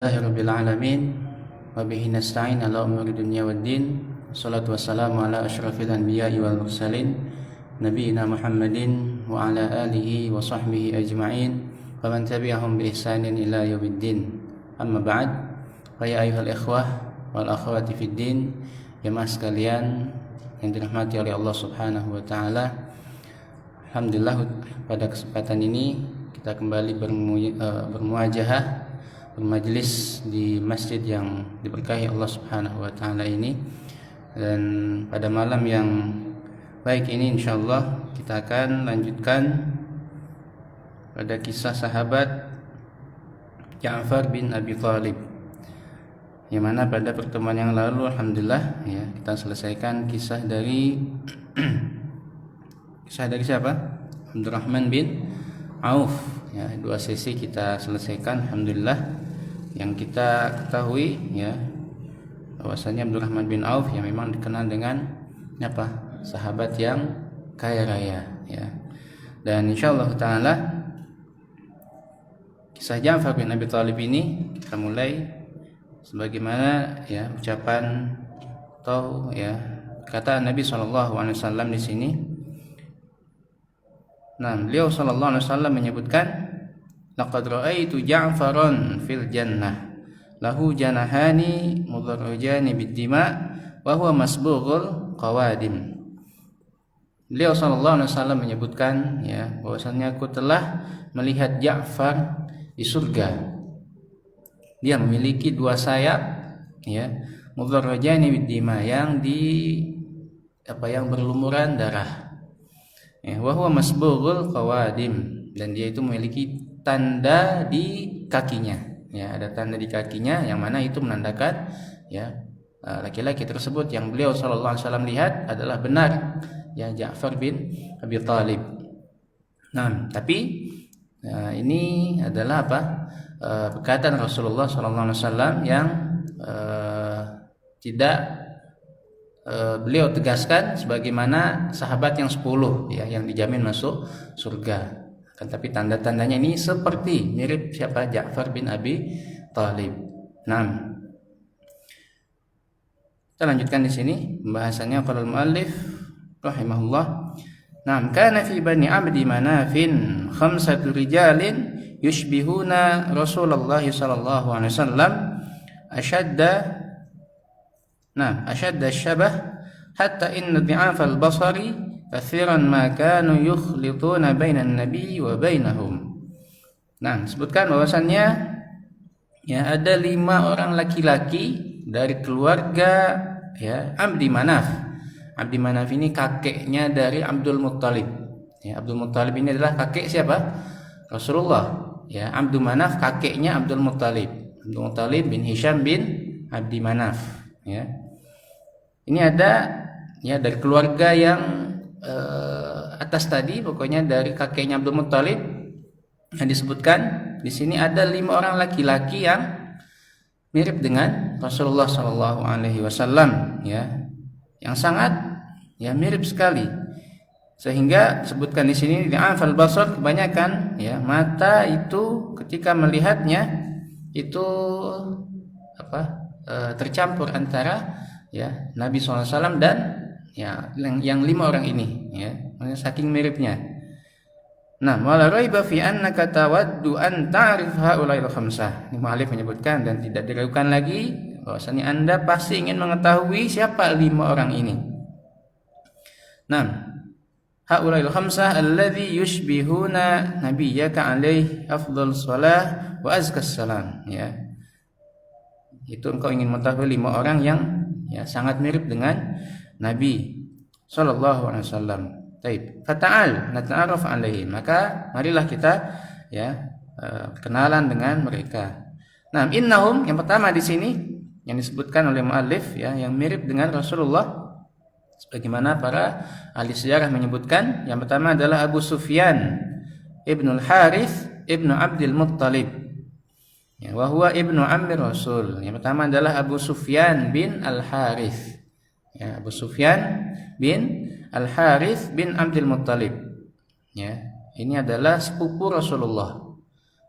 Rabbil alamin wa bihi nasta'in ala umuri dunya waddin. Wassalatu wassalamu ala asyrafil anbiya'i wal mursalin nabiyina Muhammadin wa ala alihi wa sahbihi ajma'in wa man tabi'ahum bi ihsanin ila yaumiddin. Amma ba'd. Fa ya ayyuhal ikhwah wal akhwati fid din, jemaah sekalian yang dirahmati oleh Allah Subhanahu wa taala. Alhamdulillah, pada kesempatan ini kita kembali bermuajahah, bermajlis di masjid yang diberkahi Allah Subhanahu wa taala ini. Dan pada malam yang baik ini insyaallah kita akan lanjutkan pada kisah sahabat Ja'far bin Abi Thalib, yang mana pada pertemuan yang lalu alhamdulillah ya kita selesaikan kisah dari siapa? Abdurrahman bin Auf. Ya, 2 sesi kita selesaikan alhamdulillah. Yang kita ketahui ya bahwasanya Abdurrahman bin Auf yang memang dikenal dengan sahabat yang kaya raya ya. Dan insyaallah taala kisah Ja'far bin Abi Thalib ini kita mulai sebagaimana ya ucapan atau ya kata Nabi SAW di sini. Nah, beliau sallallahu alaihi wasallam menyebutkan, laqad ra'aitu Ja'faran fil jannah lahu janahani mudarrajani bid-dima wa huwa masbughul qawadim. Beliau sallallahu alaihi wasallam menyebutkan ya bahwasanya aku telah melihat Ja'far di surga. Dia memiliki 2 sayap ya, mudarrajani bid-dima yang berlumuran darah. Ya, wa huwa masbughul qawadim, dan dia itu memiliki tanda di kakinya. Ya, ada tanda di kakinya yang mana itu menandakan ya laki-laki tersebut yang beliau sallallahu alaihi wasallam lihat adalah benar ya Ja'far bin Abi Thalib. Nah, tapi ini adalah perkataan Rasulullah sallallahu alaihi wasallam yang tidak beliau tegaskan sebagaimana sahabat yang 10 ya yang dijamin masuk surga. Tapi tanda-tandanya ini seperti mirip siapa? Ja'far bin Abi Thalib. Nah, kita lanjutkan di sini pembahasannya. Qala al-muallif rahimahullah. Naam, kana fi bani Abdi Manafin 5 rijalin yushbihuna Rasulullah sallallahu alaihi wasallam ashadda الشبه حتى إن ضعاف البصر كثيرا ما كانوا يخلطون بين النبي وبينهم. Nah, disebutkan bahwasannya ya ada 5 orang laki-laki dari keluarga ya Abdi Manaf. Abdi Manaf ini kakeknya dari Abdul Muttalib. Ya, Abdul Muttalib ini adalah kakek siapa? Rasulullah. Ya, Abdul Manaf kakeknya Abdul Muttalib. Abdul Muttalib bin Hisham bin Abdi Manaf. Ya. Ini ada ya dari keluarga yang atas tadi, pokoknya dari kakeknya Abdul Muttalib yang disebutkan di sini ada 5 orang laki-laki yang mirip dengan Rasulullah Shallallahu Alaihi Wasallam ya, yang sangat ya mirip sekali, sehingga disebutkan di sini di afal basar, kebanyakan ya mata itu ketika melihatnya itu tercampur antara ya Nabi SAW dan ya yang 5 orang ini ya, saking miripnya. Nah, wala raiba fi annaka tawaddu an ta'rif haula'il khamsah. Ini mu'allif menyebutkan dan tidak diragukan lagi bahwasanya Anda pasti ingin mengetahui siapa 5 orang ini. Nah, haula'il khamsah alladzi yushbihuna nabiyyaka alaihi afdhal shalah wa azkas salam ya. Itu engkau ingin mengetahui 5 orang yang ya sangat mirip dengan Nabi sallallahu alaihi wasallam. Baik, fata'al nata'arraf alaihi. Maka marilah kita ya kenalan dengan mereka. Nah, innahum yang pertama di sini yang disebutkan oleh muallif ya yang mirip dengan Rasulullah sebagaimana para ahli sejarah menyebutkan, yang pertama adalah Abu Sufyan ibnul Harith ibnu Abdul Muttalib. Ya, wa huwa ibnu ammi Rasul. Yang pertama adalah Abu Sufyan bin Al-Harith. Ya, Abu Sufyan bin Al-Harith bin Abdul Muttalib. Ya, ini adalah sepupu Rasulullah.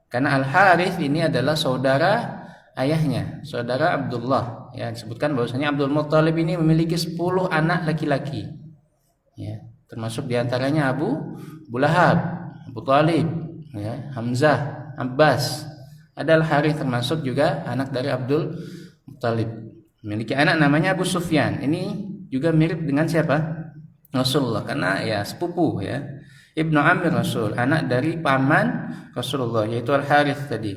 Karena Al-Harith ini adalah saudara ayahnya, saudara Abdullah. Ya, disebutkan bahwasanya Abdul Muthalib ini memiliki 10 anak laki-laki. Ya, termasuk diantaranya Abu Lahab, Abu Talib, ya, Hamzah, Abbas. Ada Al-Harith termasuk juga anak dari Abdul Muthalib. Memiliki anak namanya Abu Sufyan. Ini juga mirip dengan siapa? Rasulullah, karena ya sepupu ya. Ibnu Amir Rasul, anak dari paman Rasulullah, yaitu Al-Harith tadi.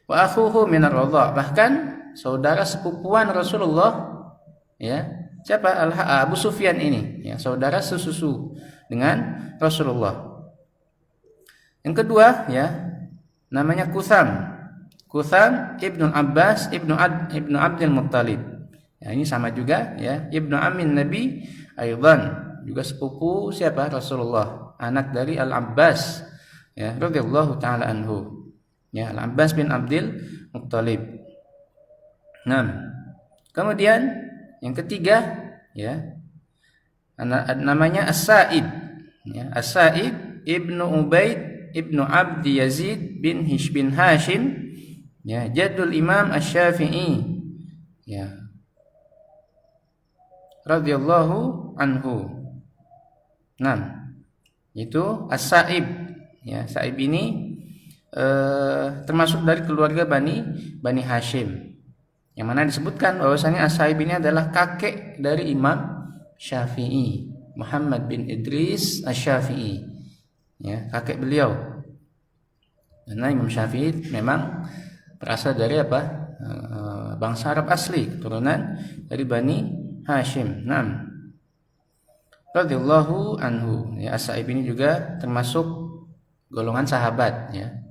Wa akhuhu minar radha', bahkan saudara sepupuan Rasulullah, ya. Siapa? Abu Sufyan ini, ya, saudara sesusu dengan Rasulullah. Yang kedua, ya, namanya Kutham. Kutham Ibnu Abbas Ibnu Abdul Muttalib. Ya, ini sama juga, ya, Ibnu Amin Nabi aidan, juga sepupu siapa? Rasulullah, anak dari Al-Abbas, ya, radhiyallahu taala anhu. Ya, Al-Abbas bin Abdul Muttalib. Nah, kemudian yang ketiga, ya, namanya As-Sa'ib, ya, As-Sa'ib Ibnu Ubaid Ibnu Abdi Yazid bin Hashim, ya, Jadul Imam Asy-Syafi'i, ya, radhiyallahu anhu. Nah, itu As-Sa'ib, ya, Sa'ib ini termasuk dari keluarga Bani Hashim, yang mana disebutkan bahwasanya As-Sa'ib ini adalah kakek dari Imam Syafi'i, Muhammad bin Idris Asy-Syafi'i, ya, kakek beliau. Karena Imam Syafi'i memang berasal dari apa? Bangsa Arab asli, keturunan dari Bani Hashim. Naam, radhiyallahu anhu. Ya, As-Sa'ib ini juga termasuk golongan sahabat, ya.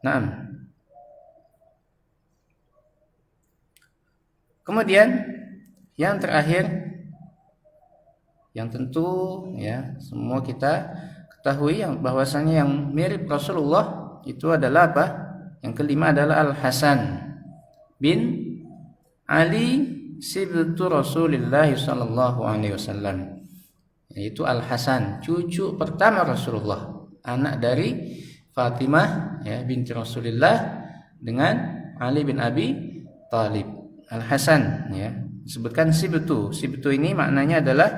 Naam. Kemudian yang terakhir, yang tentu, ya, semua kita ketahui yang bahwasanya yang mirip Rasulullah itu adalah apa? Yang kelima adalah Al-Hasan bin Ali sibtu Rasulullah sallallahu alaihi wasallam, yaitu Al-Hasan, cucu pertama Rasulullah, anak dari Fatimah, ya, binti Rasulullah dengan Ali bin Abi Thalib. Al-Hasan, ya, disebutkan sibtu. Sibtu ini maknanya adalah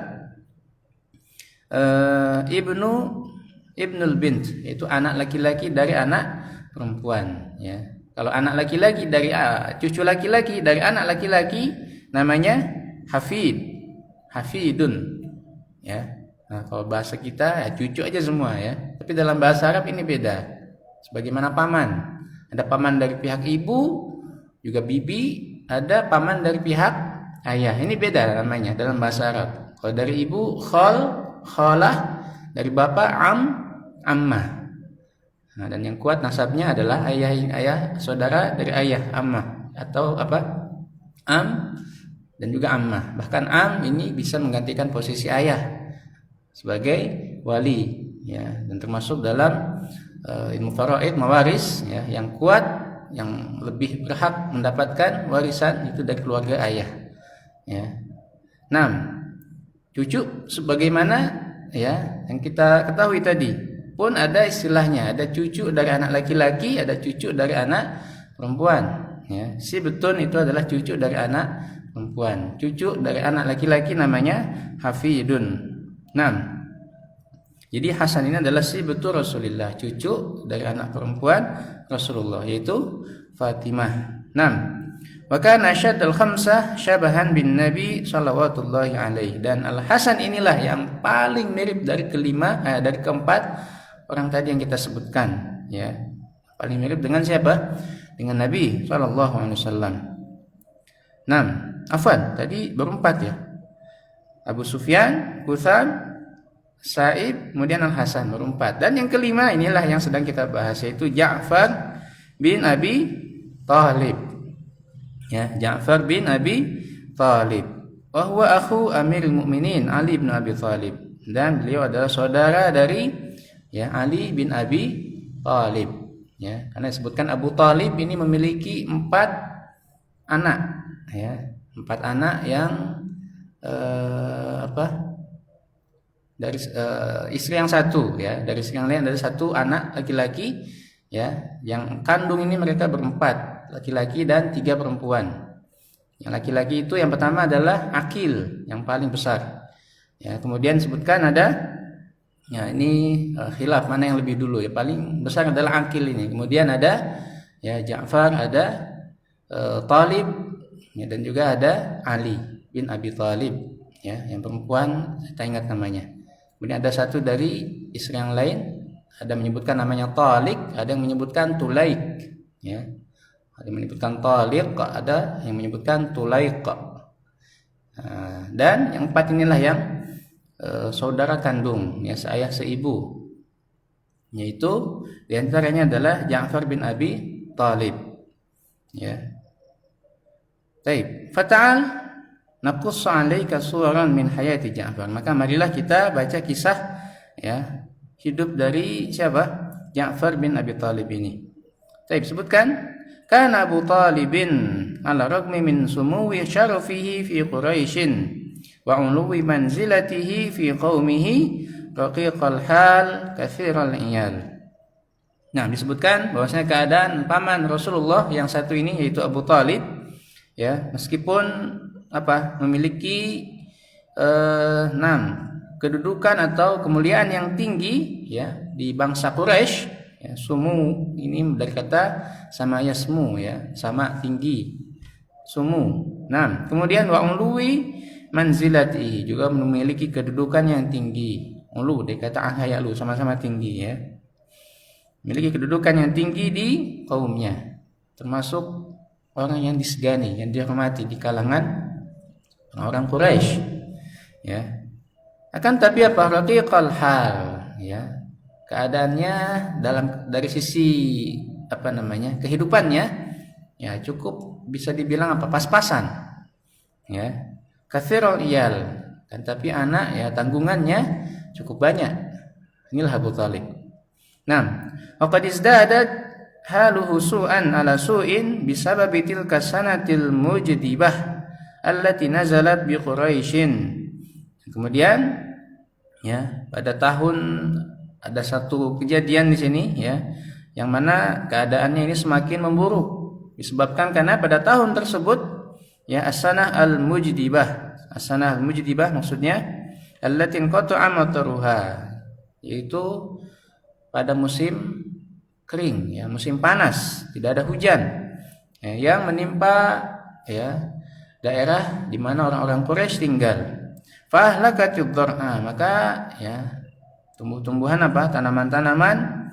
ibnul bint, yaitu anak laki-laki dari anak perempuan, ya. Kalau anak laki-laki dari cucu laki-laki dari anak laki-laki namanya hafidun, ya. Nah, kalau bahasa kita ya cucu aja semua, ya. Tapi dalam bahasa Arab ini beda. Sebagaimana paman, ada paman dari pihak ibu, juga bibi, ada paman dari pihak ayah. Ini beda namanya dalam bahasa Arab. Kalau dari ibu khalah, dari bapak ammah. Nah, dan yang kuat nasabnya adalah ayah saudara dari ayah, ammah, atau apa? Dan juga ammah. Bahkan ini bisa menggantikan posisi ayah sebagai wali, ya, dan termasuk dalam ilmu faraid, mawaris, ya, yang kuat, yang lebih berhak mendapatkan warisan itu dari keluarga ayah, ya. Nah, cucu sebagaimana, ya, yang kita ketahui tadi pun ada istilahnya, ada cucu dari anak laki-laki, ada cucu dari anak perempuan, ya. Si betun itu adalah cucu dari anak perempuan, cucu dari anak laki-laki namanya hafidun. Nah, jadi Hasan ini adalah si betul Rasulullah, cucu dari anak perempuan Rasulullah, yaitu Fatimah. Nah, maka nasyad al-khamsah syabahan bin Nabi sallallahu alaihi, dan Al-Hasan inilah yang paling mirip dari dari keempat orang tadi yang kita sebutkan, ya. Paling mirip dengan siapa? Dengan Nabi sallallahu alaihi wasallam. Nah, afwan, tadi berempat, ya. Abu Sufyan, Kutham, Sa'ib, kemudian Al-Hasan, berempat. Dan yang kelima inilah yang sedang kita bahas, yaitu Ja'far bin Abi Thalib, ya, Ja'far bin Abi Thalib. Wa huwa akhu Amirul Mukminin Ali bin Abi Thalib, dan beliau adalah saudara dari, ya, Ali bin Abi Thalib, ya. Karena disebutkan Abu Thalib ini memiliki 4 anak, ya, 4 anak yang dari istri yang satu, ya, dari istri yang lain ada 1 anak laki-laki, ya, yang kandung ini mereka berempat, laki-laki dan 3 perempuan. Yang laki-laki itu yang pertama adalah akil, yang paling besar. Ya, kemudian disebutkan ada, ya ini khilaf mana yang lebih dulu ya. Paling besar adalah akil ini. Kemudian ada ya Ja'far, ada Talib, ya, dan juga ada Ali bin Abi Thalib. Ya, yang perempuan saya tak ingat namanya. Kemudian ada satu dari istri yang lain, ada menyebutkan namanya Talik, ada yang menyebutkan Tulaik. Ya. Ada yang menyebutkan Taliq, ada yang menyebutkan Tulaiq. Dan yang 4 inilah yang saudara kandung, ya seayah seibu. Yaitu diantaranya adalah Ja'far bin Abi Thalib. Ya. Baik, fata'al naqussu 'alaika suwaran min hayati Ja'far. Maka marilah kita baca kisah ya hidup dari siapa? Ja'far bin Abi Thalib ini. Baik, sebutkan kana Abu Talibin ala ragmi min sumuwi syarafihi fi Quraisyin wa uluwi manzilatihi fi qaumihi raqiqal hal katsiral iyal. Nah, disebutkan bahwasanya keadaan paman Rasulullah yang satu ini yaitu Abu Talib ya, meskipun memiliki kedudukan atau kemuliaan yang tinggi ya di bangsa Quraisy. Ya, sumu ini dari kata sama yasmu ya, sama tinggi. Sumu. Nah, kemudian wa uluwi manzilati juga memiliki kedudukan yang tinggi. Ulu dari kata ahyalu, sama-sama tinggi ya. Memiliki kedudukan yang tinggi di kaumnya. Termasuk orang yang disegani, yang dihormati di kalangan orang Quraisy. Ya. Akan tapi raqiqal hal ya. Keadaannya dari sisi kehidupannya ya cukup bisa dibilang pas-pasan ya, katsirul iyal, dan tapi anak ya tanggungannya cukup banyak. Inilah Abu Talib. Nah, waqad izdadat haluhu su'an ala su'in bisababi tilka sanatil mujdibah allati nazalat bi Quraisyin. Kemudian ya pada tahun ada satu kejadian di sini ya, yang mana keadaannya ini semakin memburuk disebabkan karena pada tahun tersebut ya as-sanah al-mujdibah. As-sanah al-mujdibah maksudnya allati qata'a mataruha, yaitu pada musim kering ya, musim panas, tidak ada hujan ya, yang menimpa ya daerah di mana orang-orang Quraisy tinggal. Fahlakatud dhar'a, maka ya tumbuh-tumbuhan tanaman-tanaman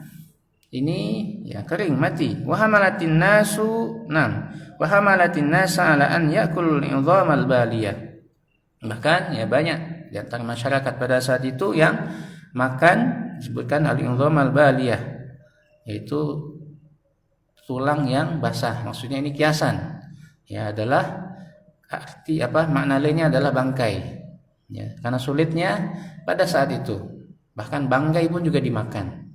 ini ya kering mati. Wahamalatin nasa ala an yakul idhamal baliyah. Bahkan ya banyak di antara masyarakat pada saat itu yang makan disebutkan al-idhamal baliyah, yaitu tulang yang basah. Maksudnya ini kiasan ya, adalah arti makna lainnya adalah bangkai ya, karena sulitnya pada saat itu. Bahkan bangkai pun juga dimakan.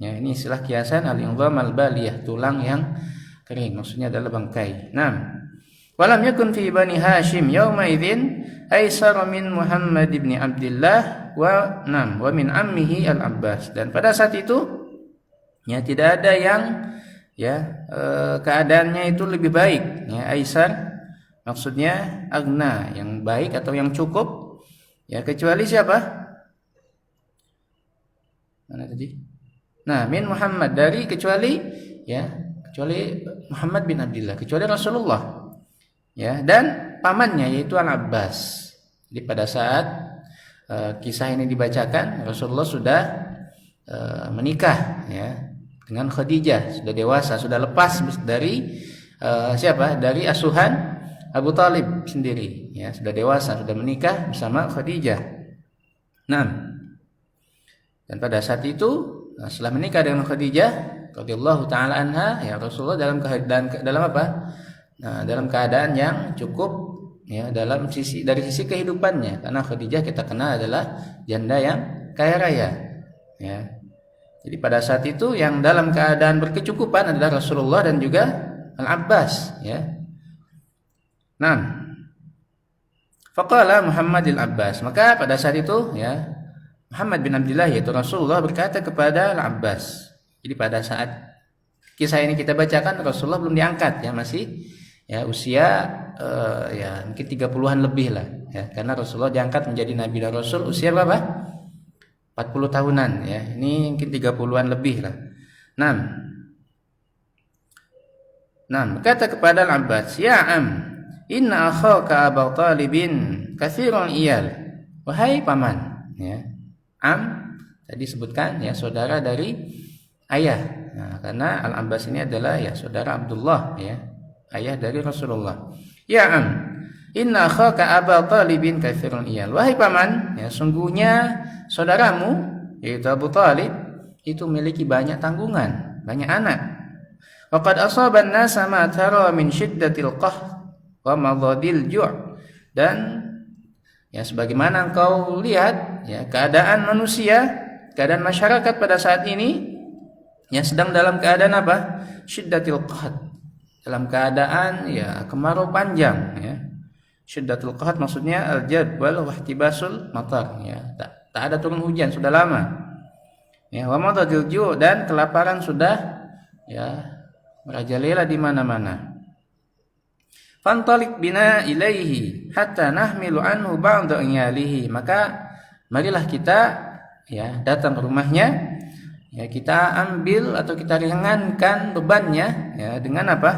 Ya, ini istilah kiasan al-idham al-baliyah, tulang yang kering. Maksudnya adalah bangkai. Nah, walam yakun fi Bani Hashim yauma idzin aisar min Muhammad ibn Abdullah wa min ammihi al-Abbas. Dan pada saat itu ya tidak ada yang ya keadaannya itu lebih baik. Ya, aisar maksudnya agna, yang baik atau yang cukup. Ya, kecuali siapa? Mana tadi? Nah, min Muhammad, kecuali Muhammad bin Abdullah, kecuali Rasulullah. Ya, dan pamannya yaitu Al-Abbas. Jadi pada saat kisah ini dibacakan, Rasulullah sudah menikah ya dengan Khadijah, sudah dewasa, sudah lepas dari dari asuhan Abu Talib sendiri ya, sudah dewasa, sudah menikah bersama Khadijah. Nah, dan pada saat itu setelah menikah dengan Khadijah radhiyallahu taala anha ya, Rasulullah dalam keadaan yang cukup ya dari sisi kehidupannya, karena Khadijah kita kenal adalah janda yang kaya raya ya. Jadi pada saat itu yang dalam keadaan berkecukupan adalah Rasulullah dan juga Al-Abbas ya. Nah, faqala Muhammadil Abbas, maka pada saat itu ya Muhammad bin Abdullah yaitu Rasulullah berkata kepada Al-Abbas. Jadi pada saat kisah ini kita bacakan Rasulullah belum diangkat ya, masih ya usia ya mungkin 30-an lebih lah ya, karena Rasulullah diangkat menjadi nabi dan rasul usia berapa? 40 tahunan ya. Ini mungkin 30-an lebih lah. Kata kepada Al-Abbas, "Ya am, inna akhaka Abu Talibin katsirul iyal." Wahai paman, ya. Am tadi sebutkan ya saudara dari ayah. Nah, karena Al-Abbas ini adalah ya saudara Abdullah ya, ayah dari Rasulullah. "Ya am, inna akhaka Abu Talibin katsirul iyal." Wahai paman, ya sungguhnya saudaramu yaitu Abu Talib itu memiliki banyak tanggungan, banyak anak. Wa qad asaba an-nasa ma tara min shiddatil qahr wa madadil ju'. Dan ya sebagaimana engkau lihat ya keadaan manusia, keadaan masyarakat pada saat ini ya sedang dalam keadaan apa? Shiddatil qahr. Dalam keadaan ya kemarau panjang ya. Shiddatul qahr maksudnya al-jadwal wa ihtibasul matar ya. Tak ada turun hujan sudah lama. Ya, wa madadil ju' dan kelaparan sudah ya merajalela di mana-mana. Fantalik bina ilaihi hatta nahmilu anhu ba'da iyalihi. Maka marilah kita ya datang ke rumahnya, ya kita ambil atau kita ringankan bebannya ya dengan apa?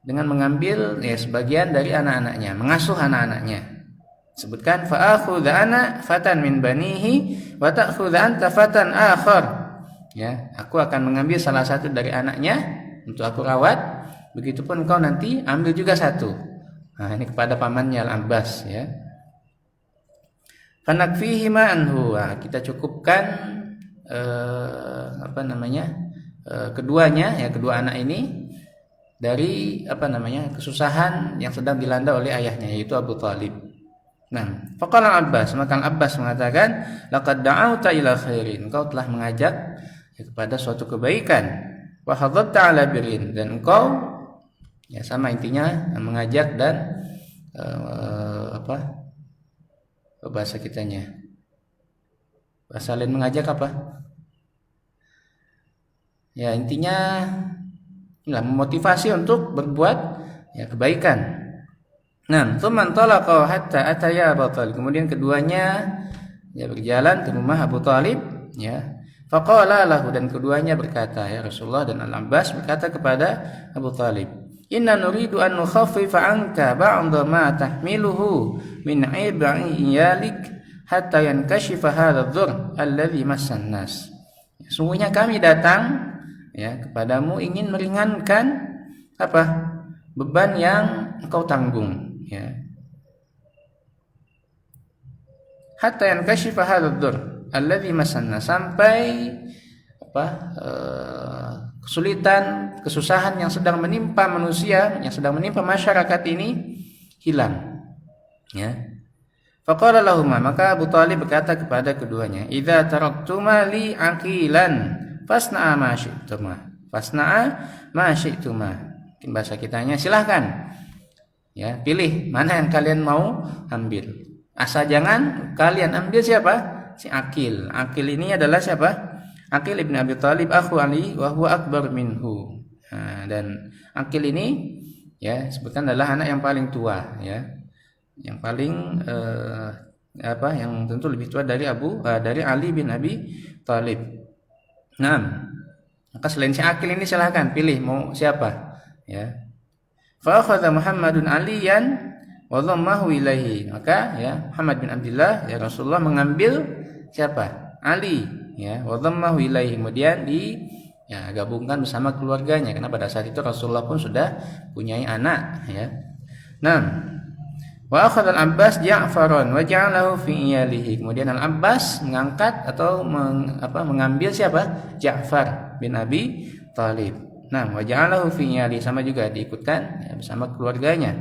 Dengan mengambil ya sebagian dari anak-anaknya, mengasuh anak-anaknya. Sebutkan fa'akhudha ana fatan min banihi wa ta'khudha anta fatan akhar. Ya, aku akan mengambil salah satu dari anaknya untuk aku rawat. Begitupun engkau nanti ambil juga satu. Nah, ini kepada pamannya Al-Abbas ya. Fanakfihi ma'anhu. Kita cukupkan keduanya ya, kedua anak ini dari kesusahan yang sedang dilanda oleh ayahnya yaitu Abu Talib. Nah, faqala Al-Abbas, maka Al-Abbas mengatakan, laqad da'auta ila khairin. Engkau telah mengajak ya, kepada suatu kebaikan. Wa hadzabta 'ala birrin, dan engkau ya sama intinya mengajak dan bahasa kitanya. Bahasa lain mengajak apa? Ya intinya memotivasi untuk berbuat ya kebaikan. Nah, tsumman talaqa hatta ataya Abu Talib. Kemudian keduanya ya berjalan ke rumah Abu Talib ya. Faqala lahu, dan keduanya berkata ya Rasulullah dan Al-Abbas berkata kepada Abu Talib, "Inna nuridu an nukhaffifa anka ba'da ma tahmiluhu min 'ibai iyalik hatta yankashifa hadha adh-dhur alladhi massan nas." Sungguhnya kami datang ya kepadamu ingin meringankan beban yang engkau tanggung ya. Hatta yankashifa hadha adh-dhur alladzi masanna, sampai kesulitan, kesusahan yang sedang menimpa manusia, yang sedang menimpa masyarakat ini hilang. Ya. Faqala lahumma, maka Abu Talib berkata kepada keduanya, "Idza taraktuma li aqilan fasna'a ma syi'tuma." Fasna'a ma syi'tuma. Mungkin bahasa kitanya silahkan. Ya, pilih mana yang kalian mau ambil. Asal jangan kalian ambil siapa? Si Aqil. Aqil ini adalah siapa? Aqil ibn Abi Talib akhu Ali wa huwa akbar minhu. Nah, dan Aqil ini ya sebutkan adalah anak yang paling tua ya. Yang paling yang tentu lebih tua dari Ali bin Abi Talib. Nah, maka selain si Aqil ini silahkan pilih mau siapa ya. Fa akhadha Muhammadun Aliyan wa dhammahu ilaihi. Maka ya Muhammad bin Abdullah ya Rasulullah mengambil siapa? Ali ya, wa dhammahu ilaihi, kemudian gabungkan bersama keluarganya karena pada saat itu Rasulullah pun sudah punya anak ya. Nah, wa akhadha Al-Abbas Ja'faran wa ja'alahu fi iyalihi. Kemudian Al-Abbas mengangkat atau mengambil siapa? Ja'far bin Abi Talib. Nah, wa ja'alahu fi iyalihi, sama juga diikutkan ya, bersama keluarganya.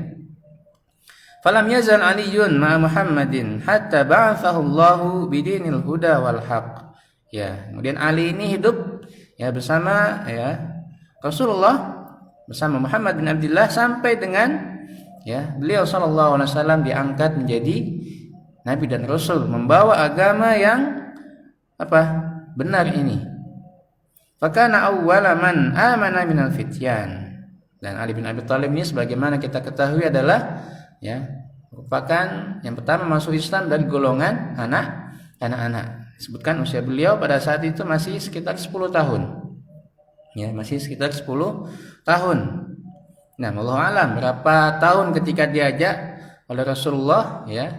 Falam yazal Aliyun ma Muhammadin hatta ba'athahu Allahu bidinil huda wal haq. Ya, kemudian Ali ini hidup ya bersama ya Rasulullah, bersama Muhammad bin Abdullah sampai dengan ya beliau sallallahu alaihi wasallam diangkat menjadi nabi dan rasul, membawa agama yang benar ini. Fakana awwala man amana minal fityan. Dan Ali bin Abi Thalib ini sebagaimana kita ketahui adalah ya merupakan yang pertama masuk Islam dari golongan anak-anak. Disebutkan usia beliau pada saat itu masih sekitar 10 tahun. Ya, masih sekitar 10 tahun. Nah, wallahu alam berapa tahun ketika diajak oleh Rasulullah ya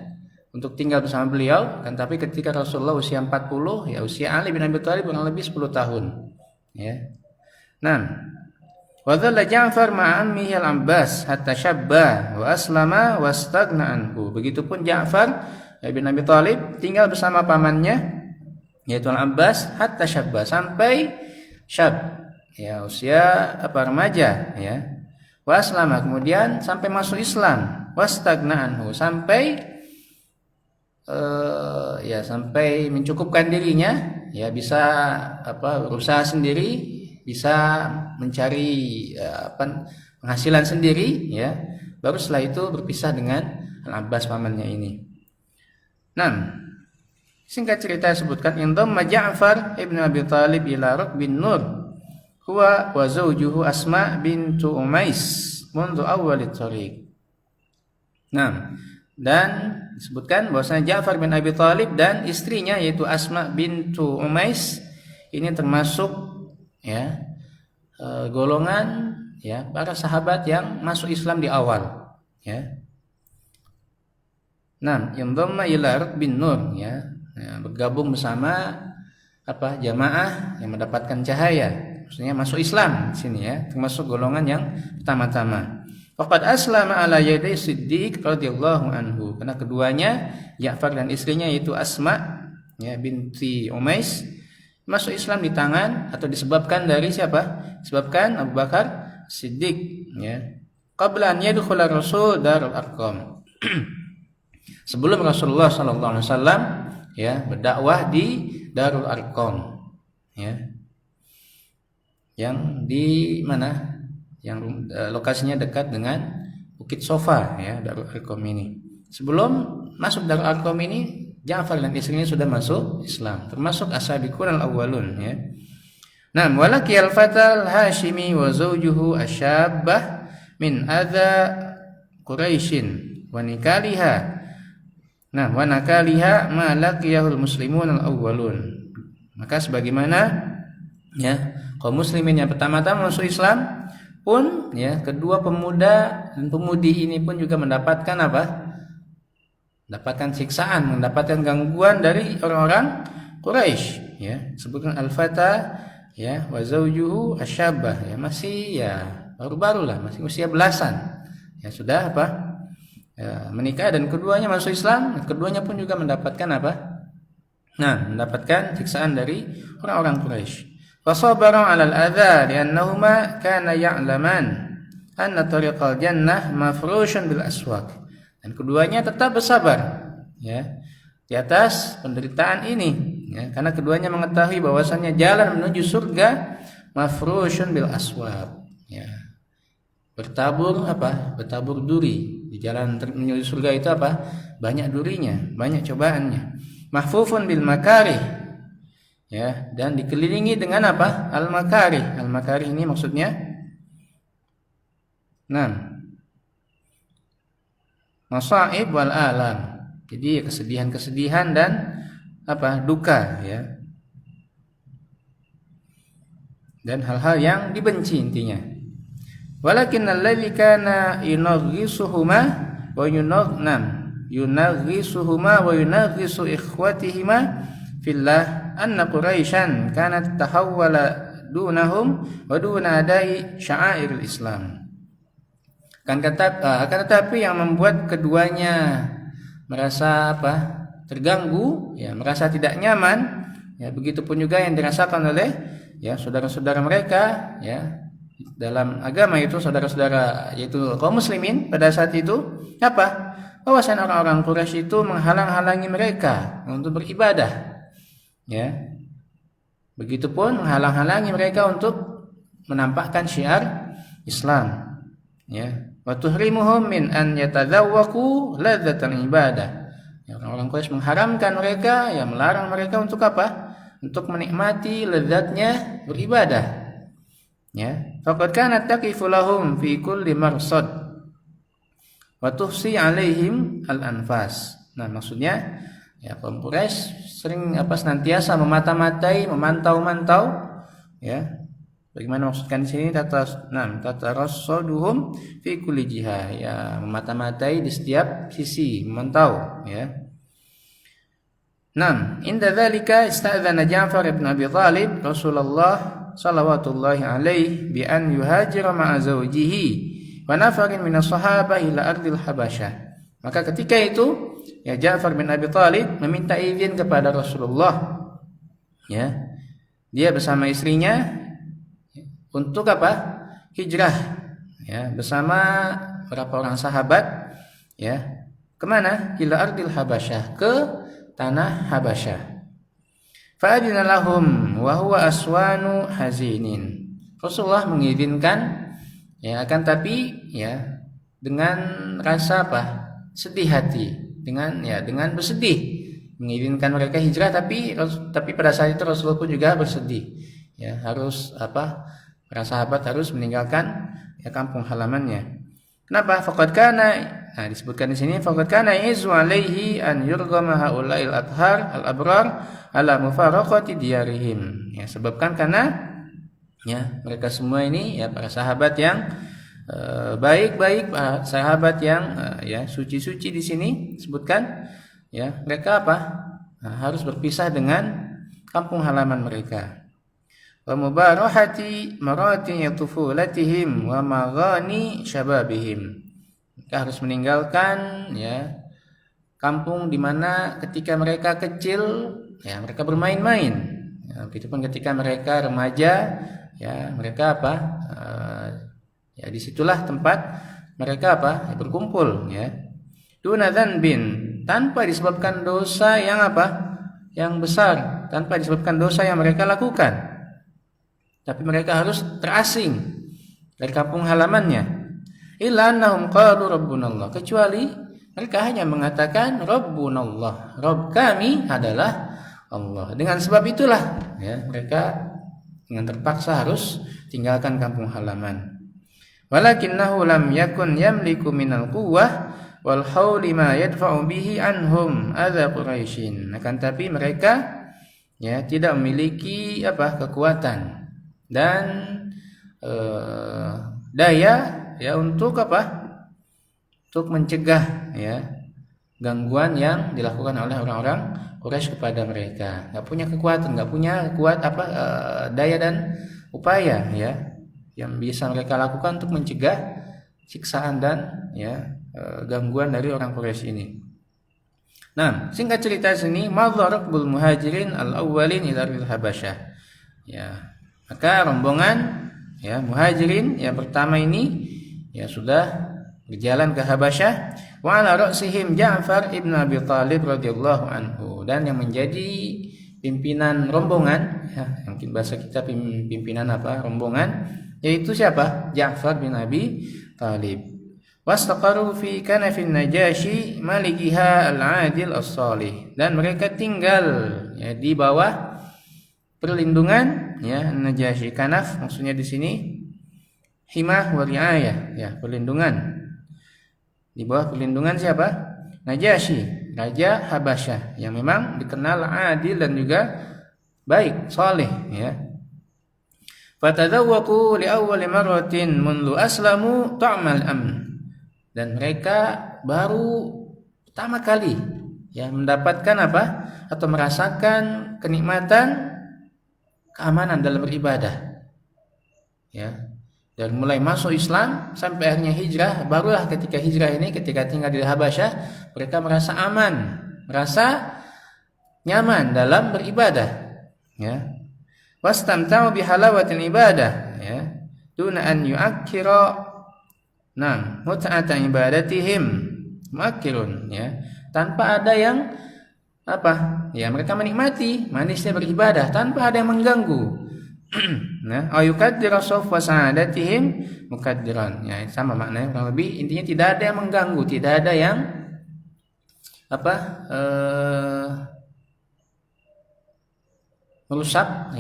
untuk tinggal bersama beliau, dan tapi ketika Rasulullah usia 40, ya usia Ali bin Abi Thalib kurang lebih 10 tahun. Ya. Nah, wa dhalla Ja'far ma'a ammihi al-Abbas hatta syabba wa aslama wastaghna anhu. Begitupun Ja'far bin Abi Thalib tinggal bersama pamannya yaitu Al-Abbas hatta syabba, sampai syab, ya usia remaja ya. Wa aslama, kemudian sampai masuk Islam, wastaghna anhu, sampai sampai mencukupkan dirinya, ya bisa berusaha sendiri, bisa mencari penghasilan sendiri, ya. Baru setelah itu berpisah dengan Al-Abbas pamannya ini. Nah, singkat cerita sebutkan indamma Ja'far ibn Abi Thalib ila Rukbin Nur huwa wa zawjuhu Asma bintu Umais mundu awwalit thariq. Nah, dan disebutkan bahwasanya Ja'far bin Abi Thalib dan istrinya yaitu Asma bintu Umais ini termasuk ya golongan ya para sahabat yang masuk Islam di awal ya. Nah, indamma ila Rukbin Nur ya, bergabung bersama jamaah yang mendapatkan cahaya, maksudnya masuk Islam di sini ya, termasuk golongan yang pertama-tama. Faqad aslama ala yaday Siddiq radhiyallahu anhu, karena keduanya Ja'far dan istrinya yaitu Asma ya binti Umais masuk Islam di tangan atau disebabkan dari siapa? Disebabkan Abu Bakar Siddiq ya. Qabla an yadkhula Rasul Darul Arqam. Sebelum Rasulullah sallallahu alaihi wasallam ya berdakwah di Darul Arqam ya. Yang di mana? Yang lokasinya dekat dengan Bukit Sofa ya, Darul Arqam ini. Sebelum masuk Darul Arqam ini, Ja'far dan istrinya sudah masuk Islam, termasuk as-sabiqun al-awwalun ya. Nah, walaki al-fatal Hashimi wa zawjuhu asyabbah min adza Quraisyin wa nikaliha. Nah, wa nakaliha ma laqiyahul muslimun al-awwalun. Maka sebagaimana ya kaum muslimin yang pertama-tama masuk Islam pun ya kedua pemuda dan pemudi ini pun juga mendapatkan mendapatkan siksaan, mendapatkan gangguan dari orang-orang Quraisy ya. Sebutkan al-fata ya wa zawjuhu asyabah ya, masih ya baru-baru lah, masih usia belasan ya, sudah menikah dan keduanya masuk Islam, dan keduanya pun juga mendapatkan mendapatkan siksaan dari orang-orang Quraisy. Fasabaru 'ala al-adza li'annahuma kana ya'laman anna tariqal jannah mafrushun bil aswaq. Dan keduanya tetap bersabar ya di atas penderitaan ini ya, karena keduanya mengetahui bahwasannya jalan menuju surga mafrushun bil aswaq ya. Bertabur bertabur duri. Di jalan menuju surga itu banyak durinya, banyak cobaannya. Mahfufun bil makarih ya, dan dikelilingi dengan al-makarih. Al-makarih ini maksudnya masaib wal alam. Jadi kesedihan-kesedihan dan duka ya. Dan hal-hal yang dibenci intinya. Walakin alladzi kana yunaghisuhuma wa yunaghisuhuma wa yunaghisu ikhwatihima fillah anna Quraisyan kanat tahawwala dunahum wa duna adai sya'airil Islam. Akan tetapi yang membuat keduanya merasa terganggu ya, merasa tidak nyaman ya, begitupun juga yang dirasakan oleh ya saudara-saudara mereka ya dalam agama, itu saudara-saudara yaitu kaum muslimin pada saat itu bahwasanya orang-orang Quraisy itu menghalang-halangi mereka untuk beribadah ya, begitupun menghalang-halangi mereka untuk menampakkan syiar Islam ya. Wa tuhrimuhum min an yatadzawwaqu ladzatan ibadah ya, orang-orang Quraisy mengharamkan mereka ya, melarang mereka untuk untuk menikmati lezatnya beribadah. Ya, faqad kanat taqifu lahum fi kulli marsad wa tuhsi alaihim al-anfas. Nah, maksudnya ya kaum Quraisy sering senantiasa memata-matai, memantau-mantau, ya. Bagaimana maksudkan di sini tatarassaduhum fi kulli jihah, ya, memata-matai di setiap sisi, memantau, ya. Inda dzalika ista'dzana Ja'far ibn Abi Thalib Rasulullah sallallahu alaihi bi an yuhajira ma'a zawjihi wa nafarin min as-sahabah ila ardil Habasyah. Maka ketika itu, ya, Ja'far bin Abi Thalib meminta izin kepada Rasulullah, ya, dia bersama istrinya untuk hijrah, ya, bersama beberapa orang sahabat, ya, kemana? Ila ardil Habasyah, ke tanah Habasyah. Fa'adina lahum wa huwa aswanu hazinin. Rasulullah mengizinkan, ya, akan tapi, ya, dengan rasa sedih hati, dengan bersedih, mengizinkan mereka hijrah, tapi pada saat itu Rasulullah pun juga bersedih, ya, harus para sahabat harus meninggalkan, ya, kampung halamannya. Kenapa? Faqad kana, nah, disebutkan di sini faqad kana izu alaihi an yurghama haula'il athhar al-abrar ala mufaraqati diyarihim. Ya, sebabkan karena, ya, mereka semua ini, ya, para sahabat yang baik-baik, para sahabat yang ya, suci-suci di sini disebutkan, ya, mereka harus berpisah dengan kampung halaman mereka. Wa mubarahati marati tufulatihim wa maghani syababihim. Mereka harus meninggalkan, ya, kampung di mana ketika mereka kecil, ya, mereka bermain-main. Ya, begitupun ketika mereka remaja, ya, mereka ya, disitulah tempat mereka ya, berkumpul, ya. Duna dzanbin, tanpa disebabkan dosa yang yang besar, tanpa disebabkan dosa yang mereka lakukan. Tapi mereka harus terasing dari kampung halamannya. Illa annahum qalu rabbunallah, kecuali mereka hanya mengatakan rabbunallah, Rabb kami adalah Allah. Dengan sebab itulah, ya, mereka dengan terpaksa harus tinggalkan kampung halaman. Walakinnahu lam yakun yamliku minal quwwah wal hauli ma yadfa'u bihi anhum adza Quraisyin. Akan tapi mereka, ya, tidak memiliki kekuatan dan daya, ya, untuk untuk mencegah, ya, gangguan yang dilakukan oleh orang-orang Quraisy kepada mereka. Nggak punya kekuatan, nggak punya daya dan upaya, ya, yang bisa mereka lakukan untuk mencegah siksaan dan, ya, gangguan dari orang Quraisy ini. Nah, singkat cerita sini, madzarakul muhajirin al-awwalin ila al-Habasyah. Ya, maka rombongan, ya, muhajirin yang pertama ini, ya, sudah berjalan ke Habasyah. Wa ala ra'sihim Ja'far ibn Abi Thalib radhiyallahu anhu, dan yang menjadi pimpinan rombongan, ya, mungkin bahasa kita pimpinan rombongan, yaitu siapa? Ja'far bin Abi Thalib. Wastaqaru fi kanafin Najashi malikiha al-adil as-salih, dan mereka tinggal, ya, di bawah perlindungan, ya, Najashi. Kanaf maksudnya di sini himah wa riayah, ya, perlindungan. Di bawah perlindungan siapa? Najashi, raja Habasyah, yang memang dikenal adil dan juga baik, saleh, ya. Fatadzawwaqu li awwali marratin mundu aslamu ta'mal amn, dan mereka baru pertama kali, ya, mendapatkan atau merasakan kenikmatan keamanan dalam beribadah, ya. Dan mulai masuk Islam sampai akhirnya hijrah, barulah ketika hijrah ini, ketika tinggal di Habasyah, mereka merasa aman, merasa nyaman dalam beribadah, ya. Wastamta'u bihalawatil ibadah, ya, duna an yu'akkira mut'ata ibadatihim mu'akkirun, ya, tanpa ada yang ya, mereka menikmati manisnya beribadah tanpa ada yang mengganggu. Nah, ayukaddira sawfa sa'adatihim mukaddiran, ya, sama maknanya kurang lebih, intinya tidak ada yang mengganggu, tidak ada yang merusak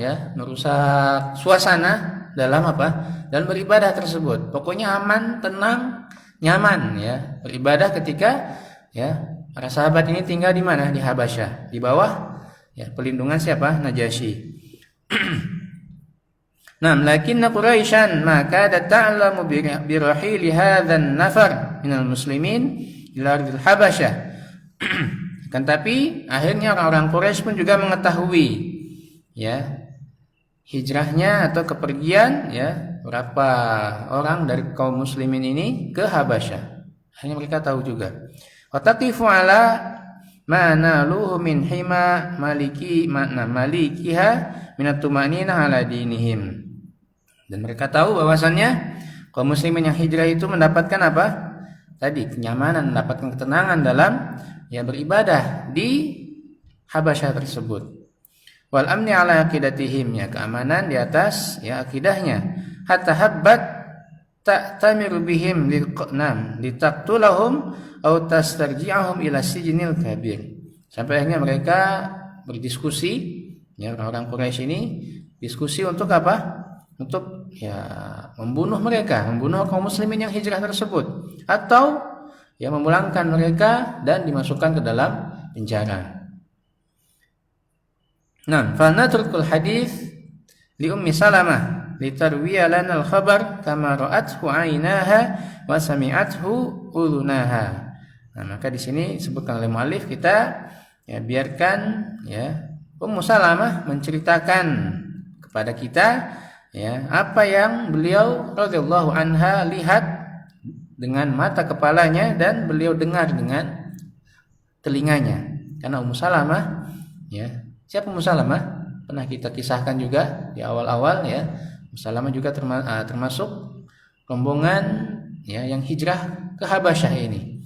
suasana dalam apa? Dalam beribadah tersebut. Pokoknya aman, tenang, nyaman ya beribadah ketika ya para sahabat ini tinggal di mana? Di Habasyah, di bawah ya pelindungan siapa? Najasyi. Nah, lakinna Quraisyan maka ta'lamu bi rahili hadzal nafar minal muslimin ila ardil Habasyah. Kan tapi akhirnya orang-orang Quraisy pun juga mengetahui ya hijrahnya atau kepergian ya berapa orang dari kaum muslimin ini ke Habasyah. Akhirnya mereka tahu juga. Wa taqifu ala ma naluhu min hima malikiha minat tumanina ala dinihim. Dan mereka tahu bahwasannya kaum muslimin yang hijrah itu mendapatkan apa? Tadi kenyamanan, mendapatkan ketenangan dalam ya beribadah di Habasyah tersebut. Wal amni ala aqidatihim ya keamanan di atas ya akidahnya. Hatta habbat ta'tamiru bihim litaqtulahum aw tastarji'ahum ila sijnil kabir. Sampai akhirnya mereka berdiskusi ya orang-orang Quraisy ini diskusi untuk apa? Untuk ya membunuh kaum muslimin yang hijrah tersebut atau ya memulangkan mereka dan dimasukkan ke dalam penjara. Nah, fa natrukul hadis li Ummi Salamah litarwiya lana al-khabar kama ra'athu 'ainaha wa sami'athu udhunaha. Nah, maka di sini disebutkan oleh muallif kita ya biarkan ya Ummu Salamah menceritakan kepada kita ya apa yang beliau radhiyallahu anha lihat dengan mata kepalanya dan beliau dengar dengan telinganya. Karena Ummu Salamah ya, siapa Ummu Salamah? Pernah kita kisahkan juga di awal-awal ya. Ummu Salamah juga termasuk rombongan ya yang hijrah ke Habasyah ini.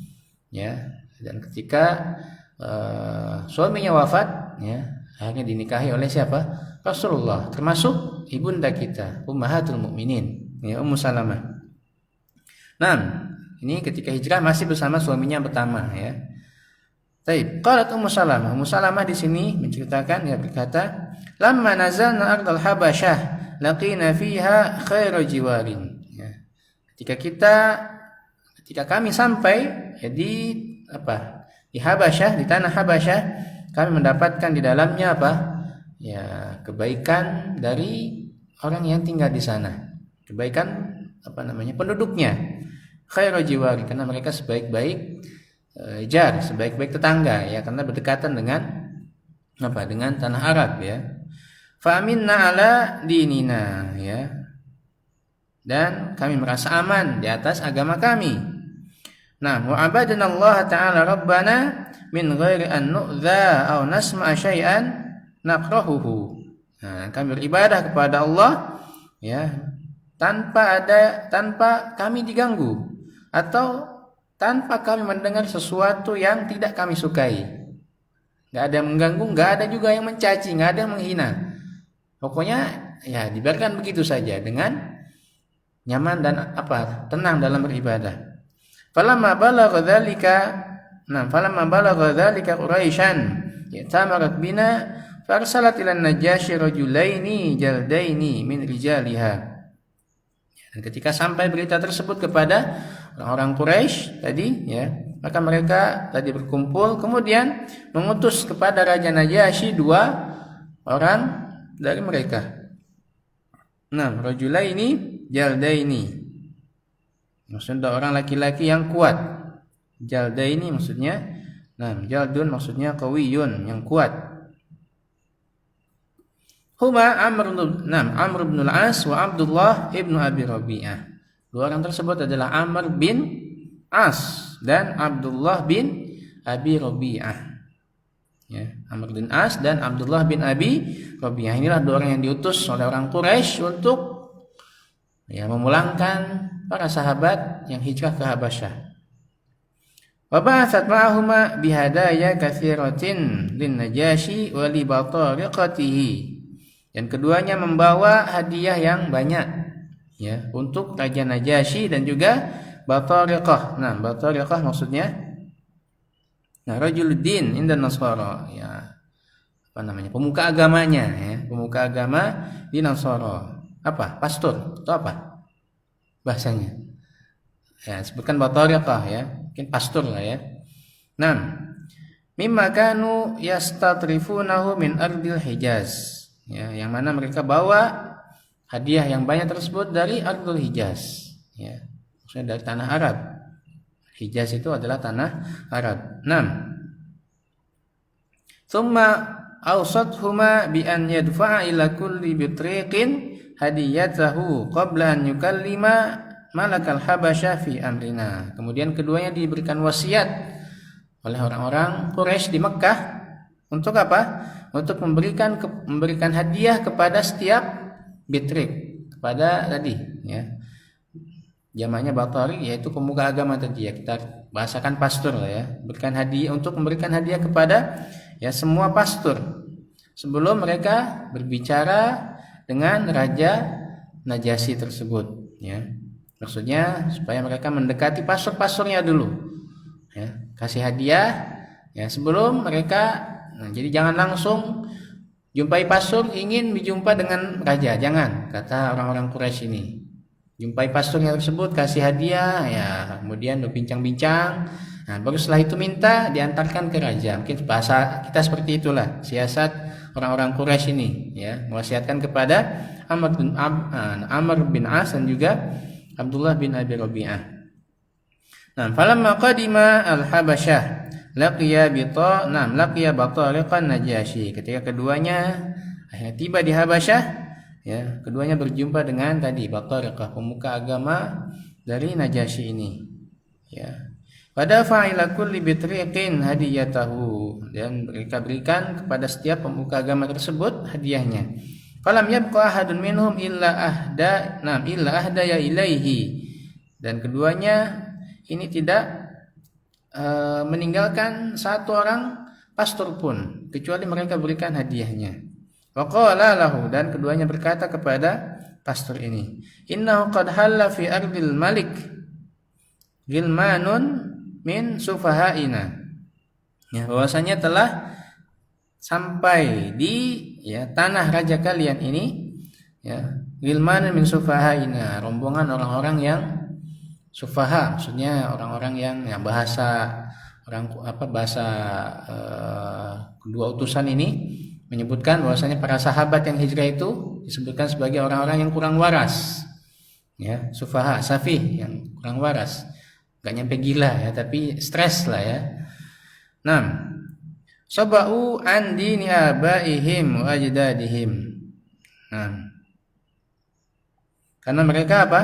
Ya, dan ketika suaminya wafat ya, akhirnya dinikahi oleh siapa? Rasulullah, termasuk ibunda kita, Ummahatul Mukminin, ya Ummu Salamah. Nah, ini ketika hijrah masih bersama suaminya pertama, ya. Baik, qalat Ummu Salamah. Ummu Salamah di sini menceritakan ya berkata, "Lamma nazalna ardal Habasyah, laqina fiha khairu jiwarin." Ya. Ketika kami sampai ya di apa? Di Habasyah, di tanah Habasyah, kami mendapatkan di dalamnya apa? Ya, kebaikan dari orang yang tinggal di sana. Kebaikan penduduknya. Khairu jiwari karena mereka sebaik-baik sebaik-baik tetangga ya karena berdekatan dengan dengan tanah Arab ya. Fa aminna ala dinina ya. Dan kami merasa aman di atas agama kami. Nah, wa abadana Allah taala rabbana min ghairi an nu'dha aw nasma'a syai'an nakrahuhu. Nah, kami beribadah kepada Allah ya tanpa kami diganggu atau tanpa kami mendengar sesuatu yang tidak kami sukai. Enggak ada yang mengganggu, enggak ada juga yang mencaci, enggak ada yang menghina. Pokoknya ya dibiarkan begitu saja dengan nyaman dan tenang dalam beribadah. Falamma balagha dzalika Quraisyan yatamarat bina farsalat ila Najasyi rajulaini jaldaini min rijaliha. Dan ketika sampai berita tersebut kepada orang-orang Quraisy tadi ya, maka mereka tadi berkumpul kemudian mengutus kepada Raja Najasyi 2 orang dari mereka. Nah, rajulaini jaldaini. Maksudnya orang laki-laki yang kuat. Jaldaini maksudnya jaldun maksudnya qawiyun, yang kuat. Huma Amr bin al-As wa Abdullah ibnu Abi Rabi'ah. 2 orang tersebut adalah Amr bin As dan Abdullah bin Abi Rabi'ah. Ya, Amr bin As dan Abdullah bin Abi Rabi'ah. Inilah 2 orang yang diutus oleh orang Quraisy untuk ya memulangkan para sahabat yang hijrah ke Habasyah. Wa ba'athat ma'ahuma bihadaya katsiratin lin Najasyi wa li batariqatihi. Dan keduanya membawa hadiah yang banyak ya untuk Raja Najasyi dan juga Batariqah. Nah, Batariqah maksudnya rajuluddin inda Nasara ya. pemuka agamanya ya, pemuka agama di Nasara. Apa? Pastor atau apa bahasanya? Ya, sebutkan batariqah ya, mungkin pastor lah ya. Nah, mimma kanu yastatrifunahu min ardil Hijaz. Ya, yang mana mereka bawa hadiah yang banyak tersebut dari ardul Hijaz. Ya, maksudnya dari tanah Arab. Hijaz itu adalah tanah Arab. 6. Tsumma awsathuma bi an yadfa'a ila kulli bitriqin hadiyatahu qabla an yukallima malakal habasyah fi amrina. Kemudian keduanya diberikan wasiat oleh orang-orang Quraisy di Mekkah untuk apa? Untuk memberikan hadiah kepada setiap bitrik, kepada tadi ya. Jamaknya batari yaitu pemuka agama tadi ya, kita bahasakan pastor lah ya. Memberikan hadiah kepada ya semua pastor sebelum mereka berbicara dengan Raja Najasyi tersebut ya. Maksudnya supaya mereka mendekati pastor-pastornya dulu ya, kasih hadiah ya sebelum mereka. Nah, jadi jangan langsung jumpai pastor ingin berjumpa dengan raja, jangan, kata orang-orang Quraisy ini. Jumpai pastornya tersebut, kasih hadiah ya, kemudian berbincang-bincang. Nah, baru setelah itu minta diantarkan ke raja. Mungkin bahasa kita seperti itulah siasat orang-orang Quraisy ini ya, mewasiatkan kepada Amr bin As dan juga Abdullah bin Abi Rabi'ah. Nah, falamma qadima al-Habasyah laqiya batariqan Najasyi. Ketika keduanya akhirnya tiba di Habasyah ya, keduanya berjumpa dengan tadi batariqah, pemuka agama dari Najasyi ini ya. Pada fa'ila kulli bitriqin hadiyatahu, dan mereka berikan kepada setiap pemuka agama tersebut hadiahnya. Falam yabqa ahadun minhum illa ahdaya ilaihi, dan keduanya ini tidak meninggalkan satu orang pastor pun kecuali mereka berikan hadiahnya. Wa qala lahu, dan keduanya berkata kepada pastor ini, innahu qad halla fi ardil malik gilmanun min sufahaina, ya, bahwasanya telah sampai di ya tanah raja kalian ini ya, gilmanun min sufahaina, rombongan orang-orang yang sufaha, maksudnya orang-orang yang ya, bahasa kedua utusan ini menyebutkan bahwasanya para sahabat yang hijrah itu disebutkan sebagai orang-orang yang kurang waras ya, sufaha, safih, yang kurang waras. Gak nyampe gila ya, tapi stres lah ya. 6. Sabau an dini abaihim wa ajdadihim. Karena mereka apa?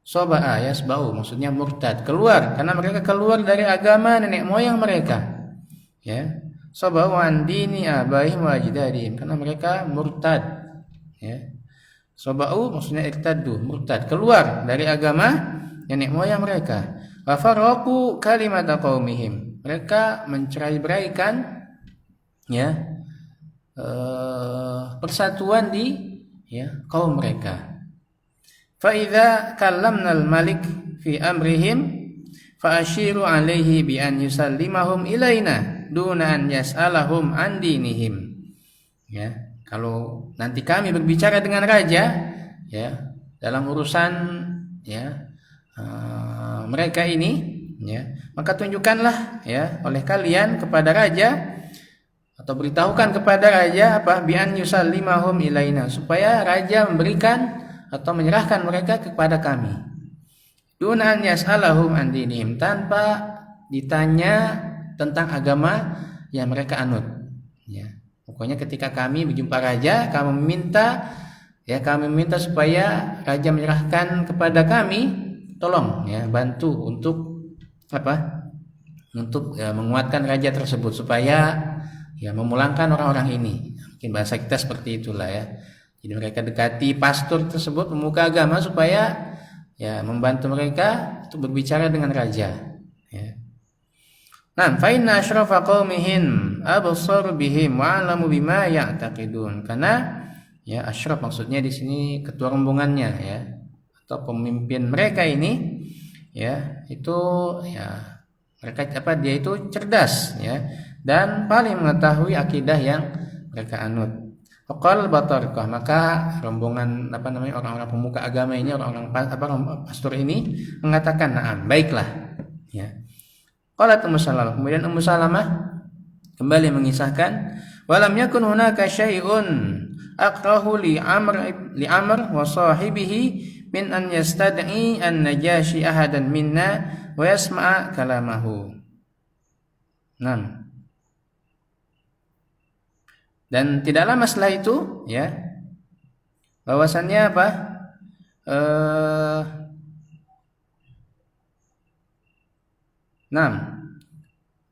Soba'a ya, sebau maksudnya murtad, keluar, karena mereka keluar dari agama nenek moyang mereka ya. Sabau an dini abaihim wa ajdadihim, karena mereka murtad ya. Sabau maksudnya irtaddu, murtad, keluar dari agama nenek moyang mereka. Wa faraqu kalimata qaumihim, mereka mencerai-beraikan ya persatuan di ya kaum mereka. Fa idza kallamna al-malik fi amrihim fa ashiru alaihi bi an yusallimahum ilaina duna an yas'alahum an dinihim. Ya, kalau nanti kami berbicara dengan raja ya dalam urusan ya mereka ini ya, maka tunjukkanlah ya oleh kalian kepada raja, atau beritahukan kepada raja apa, bi'an yusallimahum ilaina, supaya raja memberikan atau menyerahkan mereka kepada kami, dunan yas'alahum an dinihim, tanpa ditanya tentang agama yang mereka anut ya. Pokoknya ketika kami berjumpa raja, kami meminta supaya raja menyerahkan kepada kami, tolong ya bantu untuk apa? Untuk ya, menguatkan raja tersebut supaya ya memulangkan orang-orang ini. Mungkin bahasa kita seperti itulah ya. Jadi mereka dekati pastor tersebut, pemuka agama, supaya ya membantu mereka untuk berbicara dengan raja ya. Nah, fa inna asyrafa qaumihim absar bihim wa alamu bima ya'taqidun. Karena ya asyraf maksudnya di sini ketua rombongannya ya, atau pemimpin mereka ini ya, itu ya mereka apa, dia itu cerdas ya, dan paling mengetahui akidah yang mereka anut. Faqal Batarikah, maka rombongan orang-orang pemuka agama ini, orang-orang pastor ini mengatakan, "Na'am, baiklah." Ya. Qalat Ummu Salamah, kemudian Ummu Salamah kembali mengisahkan, "Walam yakun hunaka syai'un aqrahu li Amr wa sahibihi min an yastad'i an-Najashi ahadan minna wa yasma'a kalamahu." Nah, dan tidak lama setelah itu, ya, bahwasannya apa?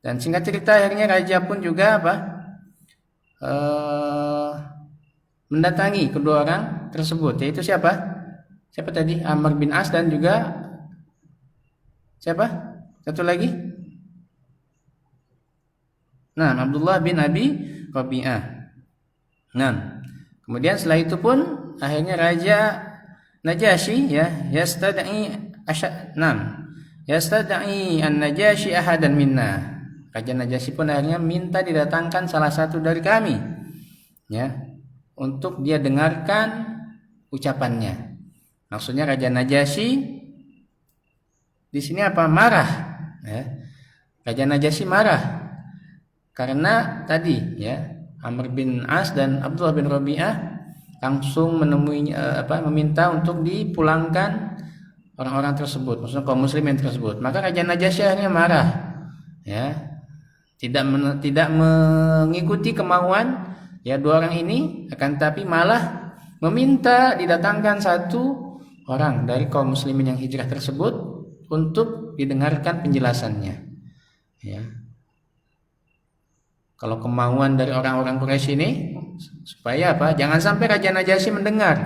Dan singkat cerita akhirnya raja pun juga apa? Mendatangi kedua orang tersebut, yaitu siapa? Siapa tadi? Amr bin As dan juga siapa? Satu lagi? Nah, Abdullah bin Abi Rabi'ah. Nah, kemudian setelah itu pun akhirnya Raja Najasyi yastad'i an-Najasyi ahadan minna. Raja Najasyi pun akhirnya minta didatangkan salah satu dari kami, ya, untuk dia dengarkan ucapannya. Maksudnya Raja Najasyi di sini apa? Marah, ya. Raja Najasyi marah karena tadi, ya, Amr bin As dan Abdullah bin Rabi'ah langsung menemui meminta untuk dipulangkan orang-orang tersebut, maksudnya kaum muslimin tersebut. Maka Raja Najasyi akhirnya marah, ya, tidak mengikuti kemauan, ya, dua orang ini, akan tapi malah meminta didatangkan satu orang dari kaum muslimin yang hijrah tersebut untuk didengarkan penjelasannya, ya. Kalau kemauan dari orang-orang Quraisy ini supaya apa? Jangan sampai Raja Najasyi mendengar,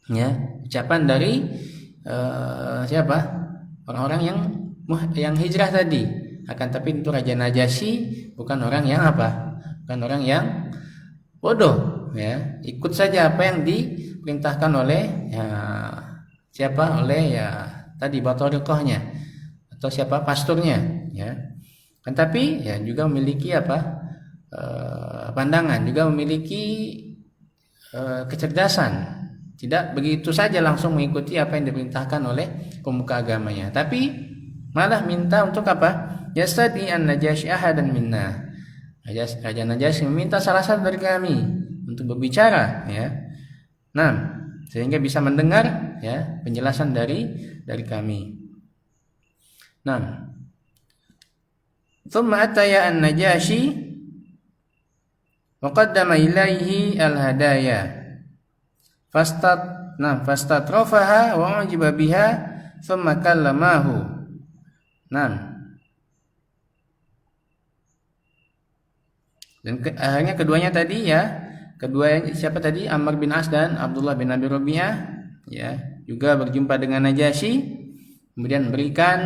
ya, ucapan dari siapa? Orang-orang yang hijrah tadi. Akan tapi itu Raja Najasyi bukan orang yang apa? Bukan orang yang bodoh, ya. Ikut saja apa yang diperintahkan oleh, ya, siapa? Oleh, ya, tadi Batarikahnya atau siapa? Pasturnya, ya. Kan tapi, ya, juga memiliki apa? Pandangan, juga memiliki kecerdasan. Tidak begitu saja langsung mengikuti apa yang diperintahkan oleh pemuka agamanya, tapi malah minta untuk apa? Yastadi an-Najasyi ahadan minna. Raja Najasyi meminta salah satu dari kami untuk berbicara, ya. Nah, sehingga bisa mendengar, ya, penjelasan dari kami. Nah, thumma ataya an-Najasyi wa qaddama ilaihi al-hadaya fastatrafaha wa ujiba biha thumma kallamahu. Nah, dan akhirnya keduanya tadi, ya, siapa tadi? Amr bin As dan Abdullah bin Abi Rabi'ah, ya, juga berjumpa dengan Najasyi, kemudian berikan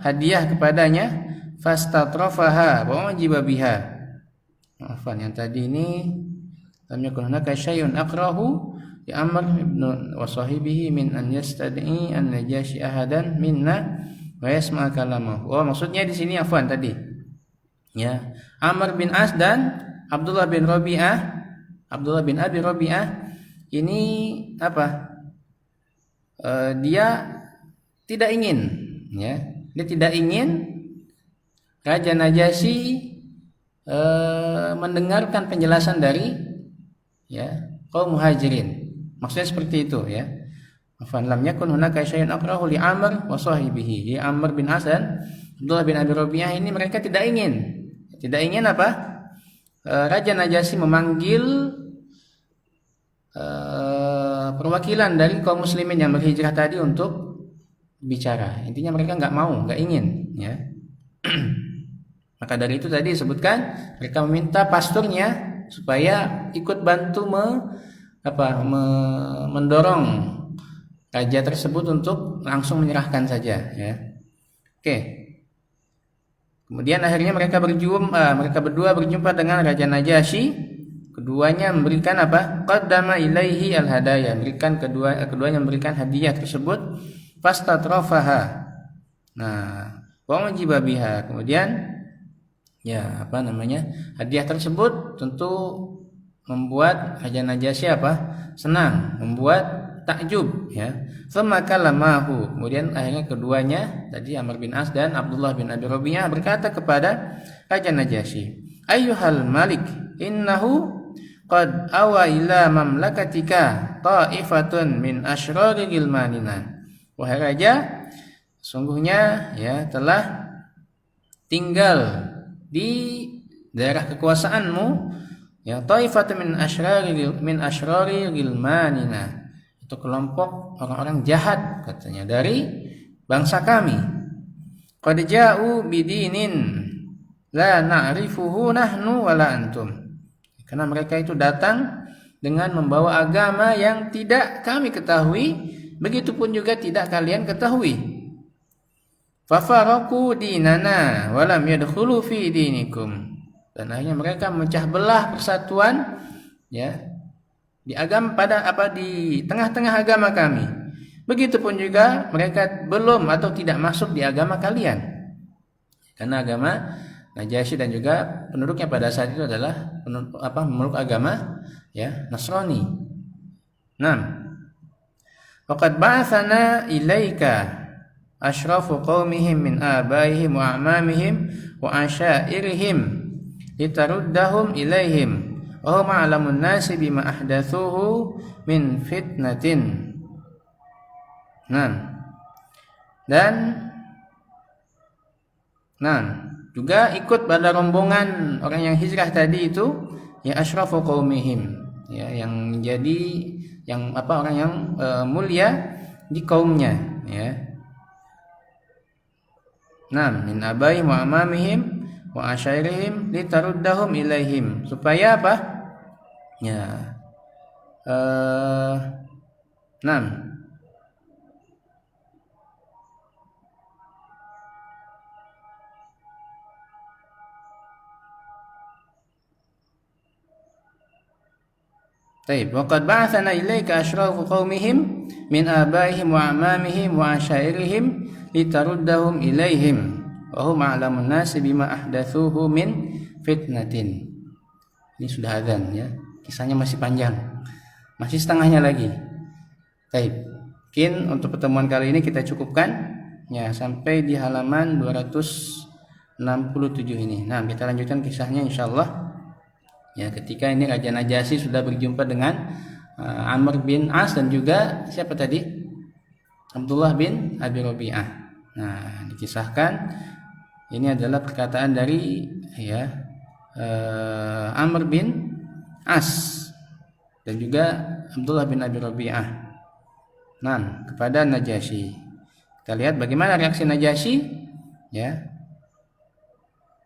hadiah kepadanya, fastatrafaha wa ujiba biha. Maafan, yang tadi ini lam yakun hunaka syai'un aqrahu li Amr ibn wa sahibihi min an yastad'i an-Najasyi ahadan minna wa yasma' kalamahu. Oh, maksudnya di sini afwan tadi, ya, Amr bin As dan Abdullah bin Abi Rabi'ah ini apa? Dia tidak ingin, ya, dia tidak ingin Raja Najasyi mendengarkan penjelasan dari, ya, kaum muhajirin. Maksudnya seperti itu, ya. Afan lam yakun hunaka syai'un aqrahu li Amr wa sahibihi. Ya, Amr bin As dan Abdullah bin Abi Rabi'ah ini mereka tidak ingin apa? Raja Najasyi memanggil perwakilan dari kaum muslimin yang berhijrah tadi untuk bicara. Intinya mereka nggak ingin, ya. Maka dari itu tadi disebutkan mereka meminta pasturnya supaya ikut bantu mendorong raja tersebut untuk langsung menyerahkan saja, ya. Oke. Kemudian akhirnya mereka berdua berjumpa dengan Raja Najasyi. Keduanya memberikan apa? Qaddama ilaihi al-hadaya, keduanya memberikan hadiah tersebut. Fastatrafaha. Nah, wa ujiba biha. Kemudian hadiah tersebut tentu membuat Raja Najasyi senang, membuat takjub Tsumma kallamahu. Kemudian akhirnya keduanya tadi Amr bin As dan Abdullah bin Abi Rabi'ah berkata kepada Raja Najasyi, ayyuhal malik, innahu qad awa ila mamlakatika ta'ifatun min asyrari gilmanina. Wahai raja, sungguhnya telah tinggal di daerah kekuasaanmu ta'ifatun min asyrari gilmanina. Itu kelompok orang-orang jahat katanya dari bangsa kami. Qad ja'u bidinin la na'rifuhu nahnu wala antum. Karena mereka itu datang dengan membawa agama yang tidak kami ketahui, begitupun juga tidak kalian ketahui. Fafaraqu dinana wa lam yadkhulu fi dinikum. Dan akhirnya mereka memecah belah persatuan di agama di tengah-tengah agama kami. Begitupun juga mereka belum atau tidak masuk di agama kalian. Karena agama Najasyi dan juga penduduknya pada saat itu adalah memeluk agama Nasrani. Waqad ba'atsana ilaika asyrafu qaumihim min abaihim wa a'mamihim wa asyairihim litaruddahum ilaihim. Oh ma'alamun nasi bima ahdatsuhu min fitnatin. Juga ikut pada rombongan orang yang hijrah tadi itu asyrafu qaumihim, yang menjadi orang yang mulia di kaumnya min abaihim wa amamihim wa asyairihim litaruddahum ilaihim, supaya Taib. Waqad ba'atsana ilaika asyrafu qaumihim min abaihim wa amamihim wa asyairihim litaruddahum ilaihim wa hum a'lamun nasi bima ahdatsuhu min fitnatin. Ini sudah adzan Kisahnya masih panjang. Masih setengahnya lagi. Taib. Mungkin untuk pertemuan kali ini kita cukupkan sampai di halaman 267 ini. Kita lanjutkan kisahnya insyaallah. Ketika ini Raja Najasyi sudah berjumpa dengan Amr bin As dan juga siapa tadi? Abdullah bin Abi Rabi'ah. Dikisahkan ini adalah perkataan dari Amr bin As dan juga Abdullah bin Abi Rabi'ah kepada Najasyi. Kita lihat bagaimana reaksi Najasyi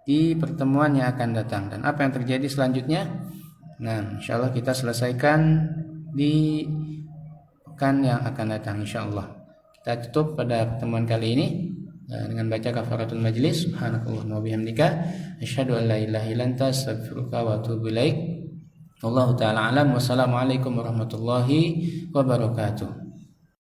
di pertemuan yang akan datang dan apa yang terjadi selanjutnya. Insyaallah kita selesaikan di pekan yang akan datang insyaallah. Kita tutup pada pertemuan kali ini dengan baca kafaratul majlis. Subhanakallahumma wa bihamdika asyhadu an la ilaha illa anta astaghfiruka wa atubu ilaik. Wallahu taala alam. Wassalamualaikum warahmatullahi wabarakatuh.